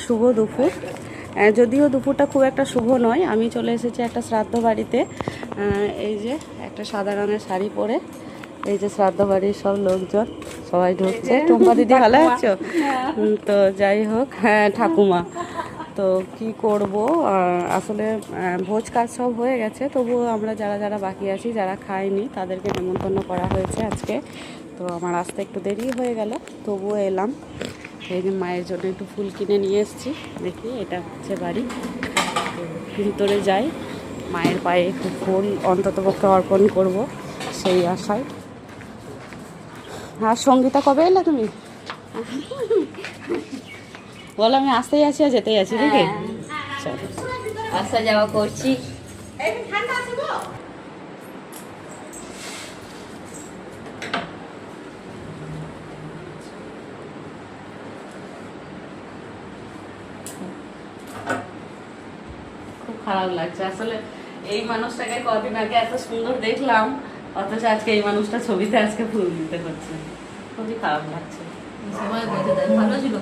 শুভ দুপুর। যদিও দুপুরটা খুব একটা শুভ নয়, আমি চলে এসেছি একটা শ্রাদ্ধ বাড়িতে। এই যে একটা সাদা রঙের শাড়ি পরে এই যে শ্রাদ্ধ বাড়ির সব লোকজন সবাই ঢুকছে। টুম্পা দিদি ভালো আছো? তো যাই হোক, হ্যাঁ ঠাকুমা। তো কি করব, আসলে ভোজ কাজ সব হয়ে গেছে, তবুও আমরা যারা যারা বাকি আছি, যারা খাইনি, তাদেরকে নেমন্তন্ন করা হয়েছে আজকে। তো আমার আসতে একটু দেরি হয়ে গেল, তবুও এলাম। এই যে মায়ের জন্য একটু ফুল কিনে নিয়ে এসেছি। দেখি, এটা হচ্ছে বাড়ি। ভিতরে যাই, মায়ের পায়ে একটু ফুল অন্ততপক্ষে অর্পণ করব সেই আশায়। আর সঙ্গীতা, কবে এলে তুমি? বলো, আমি আসতেই আছি আর যেতেই আছি নাকি? চলো, আসা যাওয়া করছি। খুব খারাপ লাগছে আসলে। এই মানুষটাকে কদিন আগে এত সুন্দর দেখলাম, অথচ আজকে এই মানুষটা ছবিতে আজকে ফুল দিতে হচ্ছে। খুবই খারাপ লাগছে। সময় ভালো ছিল।